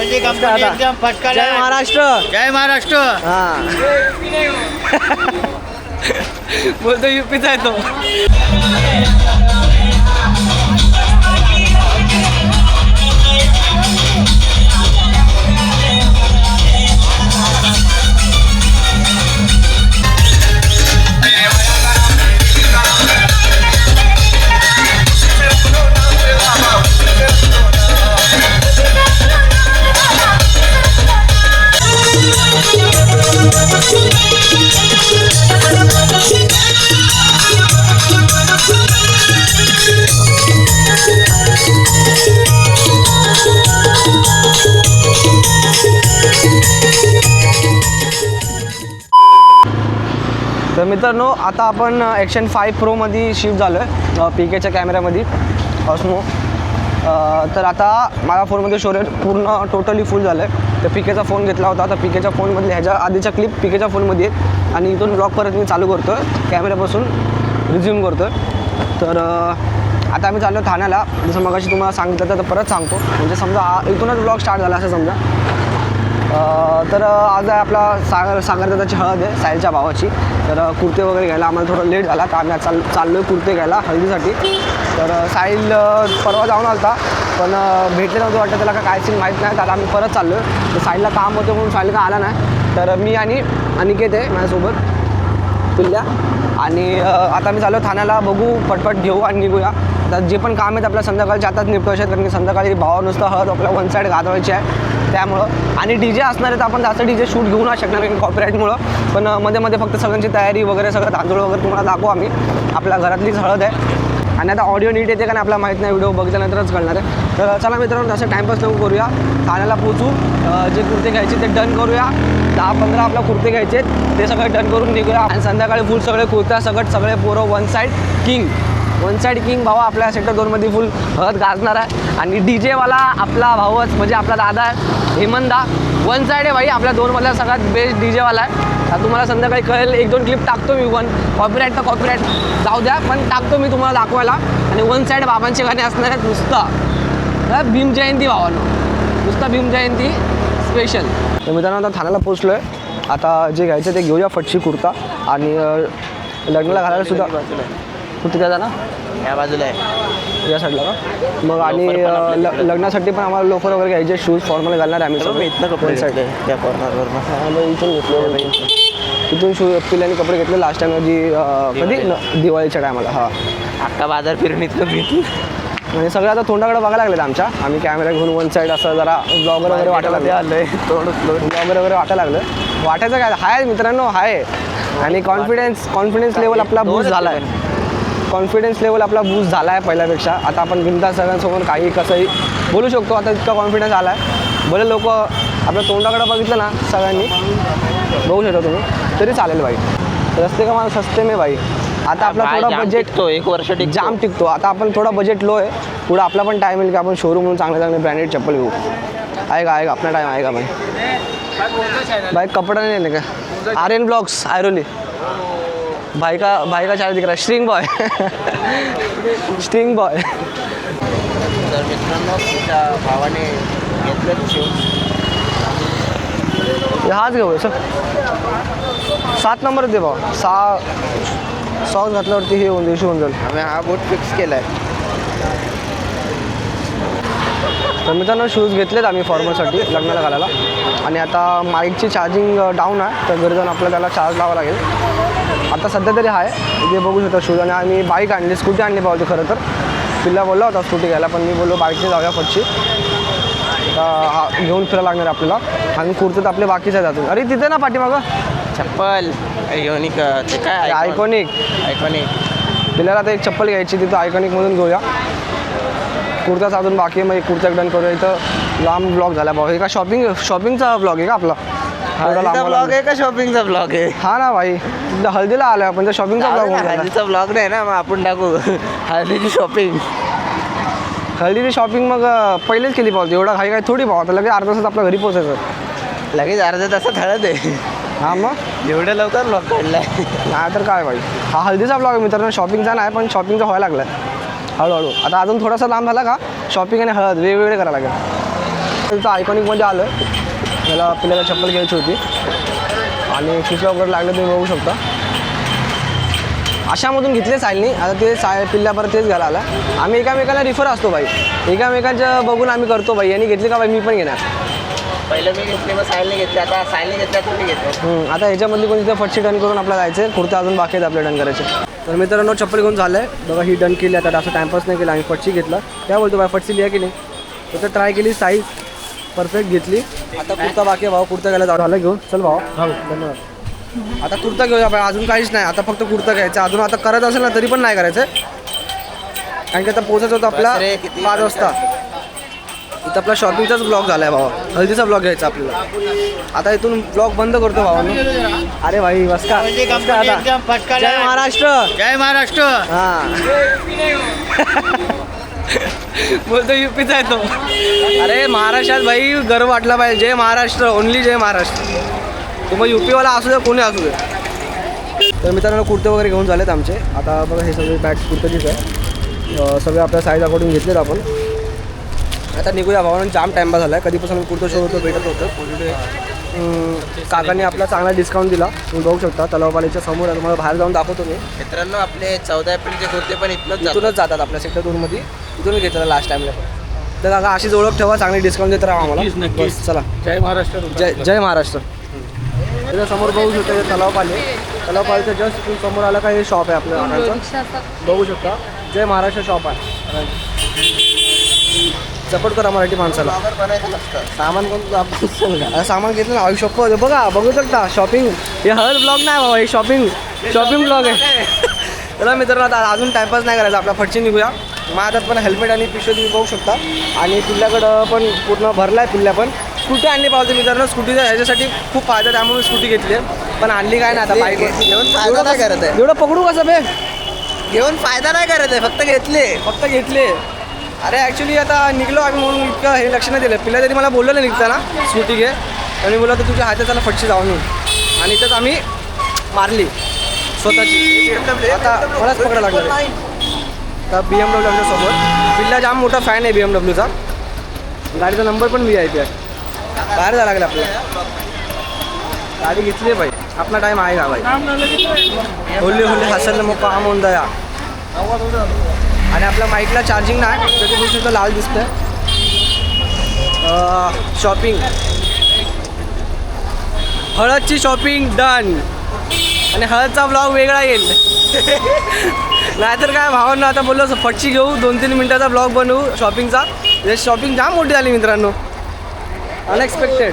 एकदम फटका. जय महाराष्ट्र. जय महाराष्ट्र. हा बोलतो युपीचा आहे तो. तर मित्रांनो आता आपण ॲक्शन 5 प्रोमध्ये शिफ्ट झालो आहे पीकेच्या कॅमेऱ्यामध्ये ऑस्मो. तर आता माझ्या फोनमध्ये स्टोरेज पूर्ण टोटली फुल झालं आहे. तर पीकेचा फोन घेतला होता. तर पीकेच्या फोनमधले ह्याच्या आधीच्या क्लिप पीकेच्या फोनमध्ये आहेत आणि इथून ब्लॉग परत मी चालू करतो आहे कॅमेऱ्यापासून रिझ्यूम करतो आहे. तर आता आम्ही चाललो ठाण्याला. जसं मगाशी तुम्हाला सांगितलं तर परत सांगतो. म्हणजे समजा इथूनच ब्लॉग स्टार्ट झाला असं समजा. तर आज आहे आपला सागरदादाची हळद आहे साहिलच्या भावाची. तर कुर्ते वगैरे घ्यायला आम्हाला थोडं लेट झाला. तर आम्ही आज चाललो आहे कुर्ते घ्यायला हळदीसाठी. तर साहिल परवा जाऊन आलता पण भेटले नव्हतं वाटतं त्याला काय सीन माहीत नाही. तर आता आम्ही परत चाललो आहे. तर साहिलला काम होतं म्हणून साहिल का आला नाही. तर मी आणि अनिकेत आहे माझ्यासोबत तुल्या. आणि आता आम्ही चाललो ठाण्याला. बघू पटपट घेऊ आणि निघूया. आता जे पण काम आहेत आपल्या संध्याकाळच्या आताच निपटवायचे आहेत कारण की संध्याकाळी भावा नुसतं हळद आपल्या वन साईड घालवायची आहे त्यामुळं. आणि डी जे असणार आहेत. आपण जास्त डी जे शूट घेऊ नाही शकणार कारण कॉपीराईटमुळं. पण मध्ये मध्ये फक्त सगळ्यांची तयारी वगैरे सगळं तांदूळ वगैरे तुम्हाला दाखवू आम्ही. आपल्या घरातलीच हळद आहे. आणि आता ऑडिओ नीट येते का नाही आपल्याला माहीत नाही. व्हिडिओ बघितल्यानंतरच कळणार आहे. तर चला मित्रांनो असं टाईमपास नको करूया. ठाण्याला पोचू. जे कुर्ते घ्यायचे ते डन करूया. 10-15 आपला कुर्ते घ्यायचे ते सगळे डन करून निघूया. आणि संध्याकाळी फुल सगळे कुर्त्या सगळे पोरं वन साईड किंग भावा आपल्या सेक्टर 2मध्ये फुल हळद गाजणार आहे. आणि डी जेवाला आपला भाऊच म्हणजे आपला दादा आहे हेमंदा. वन साईड आहे भाई आपल्या 2मधला सगळ्यात बेस्ट डी जेवाला आहे. आता तुम्हाला संध्याकाळी कळेल. 1-2 क्लिप टाकतो मी. कॉपीराईट जाऊ द्या पण टाकतो मी तुम्हाला दाखवायला. आणि वन साईड बाबांचे गाणे असणार आहेत नुसतं भीम जयंती भावानं. नुसतं भीम जयंती स्पेशल. तर मित्रांनो आता ठाण्याला पोचलो आहे. आता जे घ्यायचं ते घेऊया. फटशी कुर्ता आणि लग्नाला घालायला सुद्धा कुठे द्या ना या बाजूला आहे या साईडला का मग आणि लग्नासाठी पण आम्हाला लोफर वगैरे घ्यायचे शूज फॉर्मल घालणार आहे आम्ही सगळं इथनं कपडे साईड त्या कॉर्नरवर इथून घेतले इथून पिल्लांनी कपडे घेतले लास्ट टाइम जी कधी दिवाळीच्या टायमाला हा अख्खा बाजार फिरून इथलं भेटली आणि सगळं आता तोंडाकडे बघायला लागलेत आमच्या आम्ही कॅमेरा घेऊन वन साईड असं जरा ब्लॉगर वगैरे वाटायला आलंय ब्लॉगर वगैरे वाटायला लागलं वाटायचं काय हाय मित्रांनो हाय आणि कॉन्फिडन्स लेवल आपला बूस्ट झाला आहे कॉन्फिडन्स लेवल आपला बूस्ट झाला आहे पहिल्यापेक्षा आता आपण बिनधास्त सगळ्यांसमोर काही कसंही बोलू शकतो आता इतका कॉन्फिडन्स आला आहे भले लोक आपल्या तोंडाकडे बघितलं ना सगळ्यांनी बघू शकता तुम्ही तरी चालेल भाई रस्ते का मला सस्ते में भाई आता आपला थोडा बजेट तो एक वर्ष जाम टिकतो आता आपण थोडा बजेट लो आहे पुढं आपला पण टाईम येईल की आपण शोरूम म्हणून चांगले ब्रँडेड चप्पल घेऊ आहे का अपना टाइम आएगा भाई कपड़ा नहीं लेने का आर्यन ब्लॉग्स आयरोली भाई का चेहरा दिख रहा है स्ट्रिंग बॉय तर मित्रांनो तुमच्या भावाने घेतलं शूज हाच घेऊ सर 7 नंबर दे भाऊ 6 सॉक्स घातल्यावरती हे होऊन दिवशी होऊन जाईल आम्ही हा बूट फिक्स केला आहे तर मित्रांनो शूज घेतलेत आम्ही फॉर्मलसाठी लग्नाला घालायला आणि आता माईकची चार्जिंग डाऊन आहे तर घरी जाऊन आपल्याला त्याला चार्ज लावावा लागेल आता सध्या तरी आहे इथे बघू शकता शूज आणि आम्ही बाईक आणली स्कूटी आणली पाहिजे खरं तर पिल्ला बोलला होता स्कूटी घ्यायला पण मी बोललो बाईकने जाऊया फटची हा घेऊन फिरायला लागणार आपल्याला आणि कुर्ते तर आपले बाकीच आहेत अजून अरे तिथे ना पाठीमागं चप्पल योनिक ते काय आयकॉनिक पिल्लाला आता एक चप्पल घ्यायची तिथं आयकॉनिकमधून घेऊया कुर्ताच अजून बाकी मग कुर्ता डन करूया इथं लांब ब्लॉग झाला भाऊ हे का शॉपिंगचा ब्लॉग आहे का आपला ब्लॉग आहे का शॉपिंगचा ब्लॉग आहे हा ना भाई हळदीला आलोय आपण तर शॉपिंगचा ब्लॉग हळदीचा ब्लॉग नाही ना मग आपण टाकू हळदीची शॉपिंग मग पहिलेच केली पाहिजे एवढा घाई काय थोडी पाहता लगेच अर्धा तासात आपल्या घरी पोहोचायचं लगेच अर्ध्या तासात हळद आहे हां मग एवढ्या लवकर ब्लॉग काढलाय नाही तर काय भाई हा हळदीचा ब्लॉग आहे मित्रांनो शॉपिंगचा नाही पण शॉपिंगचा व्हायला लागला हळूहळू आता अजून थोडासा लांब झाला का शॉपिंग आणि हळद वेगवेगळे करायला लागेल तिथं आयकॉनिकमध्ये आलो मला पिल्याला चप्पल घ्यायची होती आणि खिचला वगैरे लागलं तुम्ही बघू शकता. अशामधून घेतले सायलनी. आता ते पिल्ल्या परत तेच घ्यायला आला. आम्ही एकामेकाला रिफर असतो बाई, एकामेकांच्या बघून आम्ही करतो बाई. यांनी घेतली का बाई मी पण घेणार. पहिलं मी घेतले मग सायलने घेतले, आता सायलने घेतल्या तुम्ही घेतलं. आता ह्याच्यामधली कोणी तिथं फटशी डन करून आपल्याला जायचं आहे. कुर्ते अजून बाकी आहेत आपले डन करायचे. तर मित्रांनो चप्पल घेऊन झालं आहे बघा. ही डन केली. आता असं टाइमपास नाही केला आम्ही. फटशी घेतला. काय बोलतो बाय फटशी लिहा की नाही. तर ट्राय केली, साईज परफेक्ट घेतली. आता कुर्ता बाकी आहे भाऊ. कुर्ता घ्यायला झालं घेऊन. चल भाऊ. धन्यवाद. आता कुर्ता घेऊया बाय. अजून काहीच नाही. आता फक्त कुर्ता घ्यायचा. अजून आता करत असेल ना तरी पण नाही करायचं कारण की आता पोचायचं होतं आपला 5 वाजता. इथं आपला शॉपिंगचाच ब्लॉग झाला आहे भावा. हल्दीचा ब्लॉग घ्यायचा आपल्याला. आता इथून ब्लॉग बंद करतो भावांनो. अरे भाई बस का आता. जय महाराष्ट्र. जय महाराष्ट्र. हां बोलतो युपीचा आहे तो. अरे महाराष्ट्रात भाई गर्व वाटला पाहिजे. जय महाराष्ट्र. ओनली जय महाराष्ट्र. तो मग युपीवाला असू दे कोणी असू दे. तर मित्रांनो कुर्ते वगैरे घेऊन झालेत आमचे. आता बघा हे सगळे बॅग्स कुर्त्याचीच आहे. सगळे आपल्या साईज अकॉर्डिंग घेतलेत आपण. आता निघूया भावानं. जाम टाइमपास झाला आहे. कधीपासून कुर्ता शो होतो भेटत होतं. काकाने आपला चांगला डिस्काउंट दिला. तुम्ही बघू शकता तलावपालीच्या समोर आहे. तुम्हाला बाहेर जाऊन दाखवतो मी. मित्रांनो आपले 14 एप्रिलचे कुर्ते पण इथूनच जातात आपल्या सेक्टर 2मध्ये. इथूनच घेतलं लास्ट टाईमला पण. तर काका अशीच ओळख ठेवा. चांगली डिस्काउंट देत राहा आम्हाला. बस चला. जय महाराष्ट्र. जय महाराष्ट्र. त्याच्या समोर बघू शकता तलावपाली. तलावपालीचं जस्ट इथून समोर आलं का हे शॉप आहे आपल्या राहण्याचं. बघू शकता जय महाराष्ट्र शॉप आहे. सपोर्ट करा मराठी माणसाला. सामान कोण सामान घेतलं ना आयुष्य बघा बघू शकता. शॉपिंग हे हळद ब्लॉग नाही बाबा. हे शॉपिंग ब्लॉग आहे. चला मित्रांनो आता अजून टाइमपास नाही करायचा. आपला फटची निघूया. माझ्यात पण हेल्मेट आणि पिशवी तुम्ही बघू शकता. आणि पिल्ल्याकडं पण पूर्ण भरला आहे. पिल्ल्या पण स्कूटी आणली पाहिजे मित्रांनो. स्कूटीचा ह्याच्यासाठी खूप फायदा त्यामुळे स्कूटी घेतली आहे. पण आणली काय नाही आता बाईकवर. फायदा नाही करत आहे. एवढं पकडू कसं बे. घेऊन फायदा नाही करत आहे. फक्त घेतले. अरे ॲक्च्युली आता निघलो आम्ही म्हणून इतकं हे लक्ष नाही दिलं. पिल्ला तरी मला बोललं नाही निघताना स्कूटी घे. आणि बोललं तर तुझ्या हाताला फटशी जाऊन येऊन. आणि इथंच आम्ही मारली स्वतःची. आता मलाच पकडायला लागलं. आता BMW आमच्यासोबत. पिल्ला जाम मोठा फॅन आहे BMWचा. गाडीचा नंबर पण VIP आहे. बाहेर जायला लागला आपल्याला. गाडी घेतली पाहिजे. आपला टाईम आहे का भाई. होल्ली हसलं मग काम होऊन द्या. आणि आपल्या माईकला चार्जिंग नाही. त्याची गोष्ट लाल दिसतंय. शॉपिंग हळदची शॉपिंग डन. आणि हळदचा ब्लॉग वेगळा येईल. नाहीतर काय भावांना आता बोललो फटची घेऊ 2-3 मिनटाचा ब्लॉग बनवू शॉपिंगचा. शॉपिंग जाम मोठी झाली मित्रांनो. अनएक्सपेक्टेड.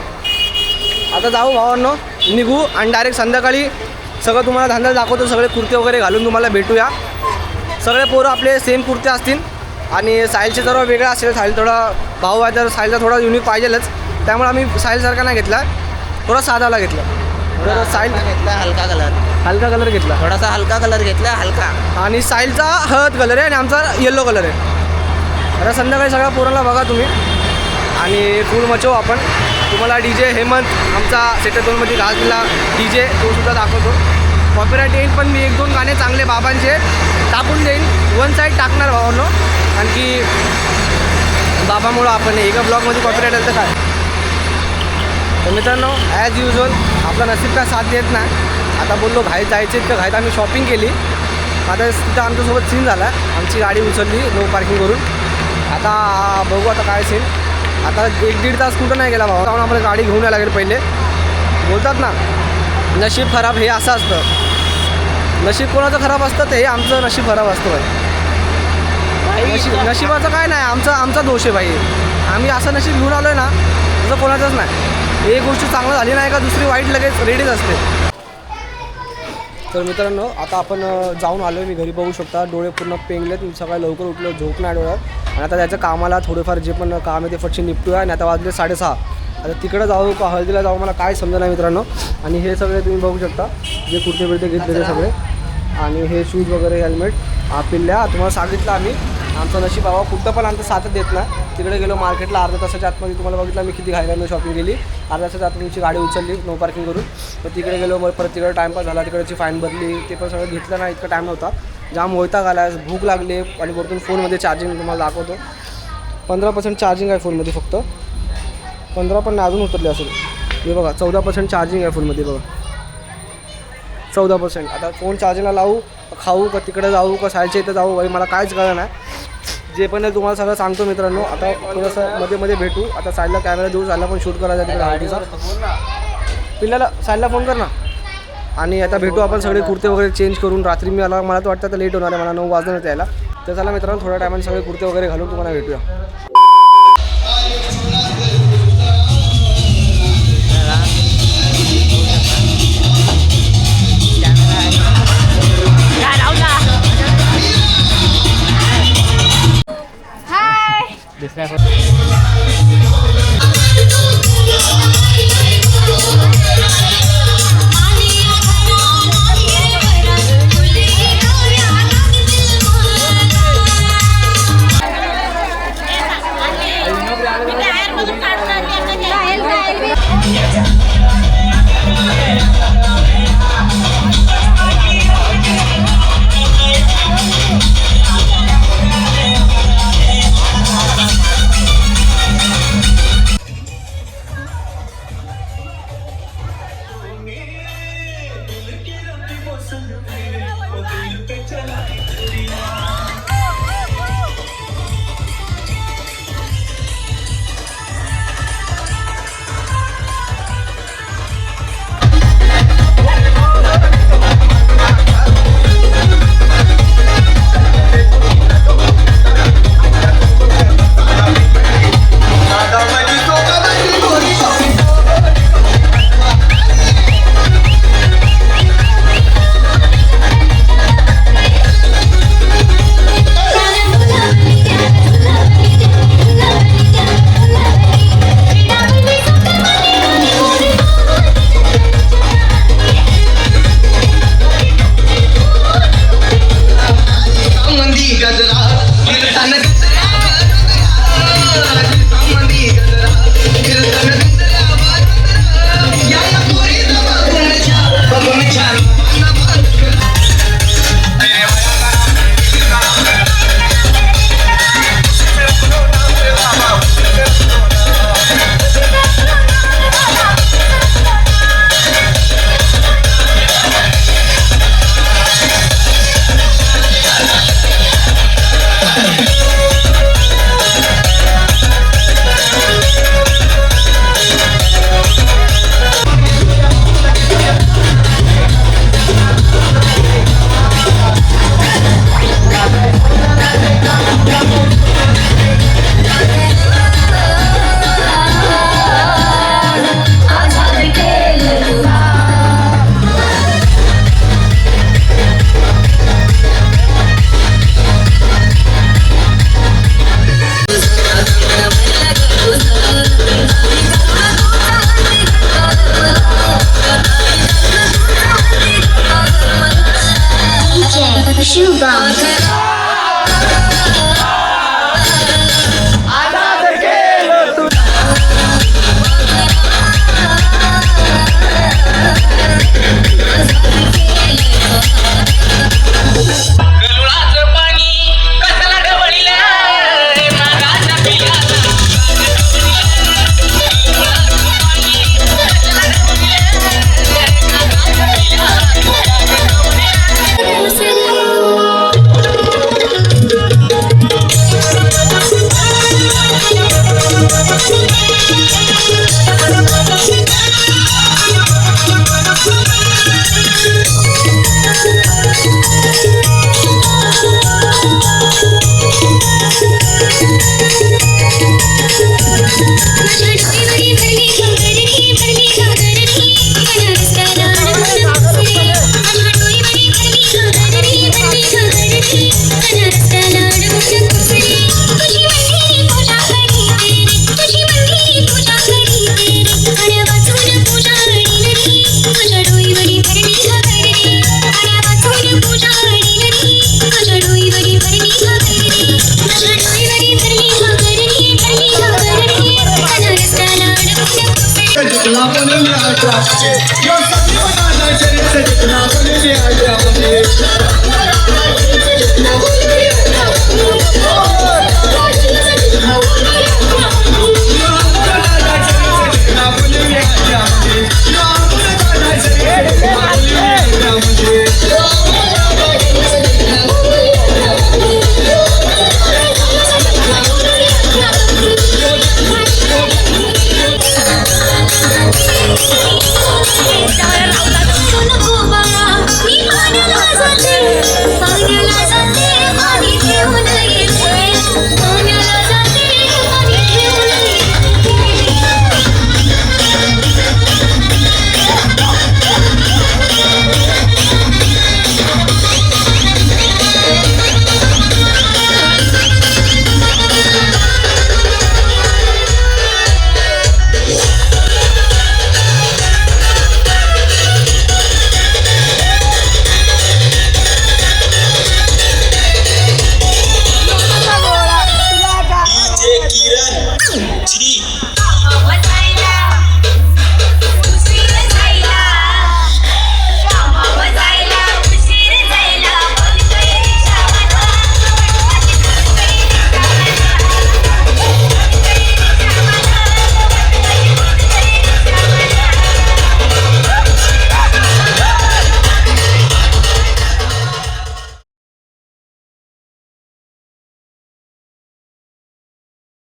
आता जाऊ भावांनो निघू आणि डायरेक्ट संध्याकाळी सगळं तुम्हाला धंदा दाखवतो. सगळे कुर्ते वगैरे घालून तुम्हाला भेटूया. सगळे पोरं आपले सेम कुर्ते असतील. आणि साहिलचे जरा वेगळा असेल. साहिल थोडा भाऊ आहे तर साहिलचा थोडा युनिक पाहिजेलच. त्यामुळे आम्ही साहिलसारखा नाही घेतला. थोडा साधाला घेतला. तर साहिल घेतला हलका कलर घेतला. थोडासा हलका कलर घेतला हलका. आणि साहिलचा हळद कलर आहे आणि आमचा येल्लो कलर आहे. आता संध्याकाळी सगळ्या पोरांना बघा तुम्ही. आणि फुल मचवू आपण. तुम्हाला DJ हेमंत आमचा सेक्टर 2मध्ये गाजलेला DJ तो सुद्धा दाखवतो. कॉपीराईट येईल पण मी 1-2 गाणे चांगले बाबांचे टाकून देईन. 1 साईड टाकणार भावांनो. आणखी बाबामुळं आपण एका ब्लॉगमध्ये कॉपीराईट आलं तर काय. तर मित्रांनो ॲज युजल आपला नसीब काय साथ देत नाही. आता बोललो घाईत जायचे इतकं घाईत आम्ही शॉपिंग केली. आता तिथं आमच्यासोबत सीन झाला. आमची गाडी उचलली नो पार्किंग करून. आता बघू आता काय सीन. आता 1-1.5 तास कुठं नाही गेला भावा. कारण आम्हाला गाडी घेऊन यायला लागेल पहिले. बोलतात ना नशीब खराब हे असं असतं. नशीब कोणाचं खराब असतं ते आमचं नशीब खराब असतं भाई. नशिबाचं काय नाही आमचा दोष आहे भाई. आम्ही असं नशीब घेऊन आलो आहे ना तसं कोणाचंच नाही. एक गोष्ट चांगलं झाली नाही का दुसरी वाईट लगेच रेडीच असते. तर मित्रांनो आता आपण जाऊन आलो आहे. मी घरी बघू शकता डोळे पूर्ण पेंगलेत. मी सकाळी लवकर उठलो झोप नाही डोळ्यात. आणि आता त्याचं कामाला थोडेफार जे पण काम आहे ते फटशी निपटूया. आणि आता वाजले 6:30. आता तिकडं जाऊ का हळदीला जाऊ मला काय समजा नाही मित्रांनो. आणि हे सगळे तुम्ही बघू शकता जे कुर्ते बिर्ते घेतलेले सगळे. आणि हे शूज वगैरे हेल्मेट पिल्ल्या तुम्हाला सांगितलं आम्ही. आमचं नशीब बाबा कुठं पण आमचं साथच देत नाही. तिकडे गेलो मार्केटला अर्ध्या तासाच्या आतमध्ये तुम्हाला बघितलं मी किती घाईघाईनं शॉपिंग केली. अर्ध्या तासाच्या आत तुमची गाडी उचलली नो पार्किंग करून. तर तिकडे गेलो मग परत तिकडे टाईमपास झाला. तिकडची फाईन भरली. ते पण सगळं घेतलं नाही. इतका टाईम नव्हता. जाम वैताग आला. भूक लागली. आणि वरतून फोनमध्ये चार्जिंग तुम्हाला दाखवतो 15% चार्जिंग आहे फोनमध्ये फक्त. 15 पण नाही, अजून उतरले असेल. हे बघा 14% चार्जिंग आहे फोनमध्ये बघा, 14%. आता फोन चार्जिंगला लावू, खाऊ का तिकडे जाऊ का साईडच्या इथं जाऊ भाई मला काहीच कळलं नाही. जे पण आहे तुम्हाला सगळं सांगतो मित्रांनो. आता थोडंसं मध्ये भेटू. आता साईडला कॅमेरा देऊ, साईडला पण शूट करायचा तिकडे हळदीचा. पिल्ल्याला साईडला फोन कर ना. आणि आता भेटू आपण सगळे कुर्ते वगैरे चेंज करून. रात्री मला तर वाटतं तर लेट होणार आहे, मला 9 वाजणार यायला. तर चला मित्रांनो थोड्या टायमाने सगळे कुर्ते वगैरे घालून तुम्हाला भेटूया. जितना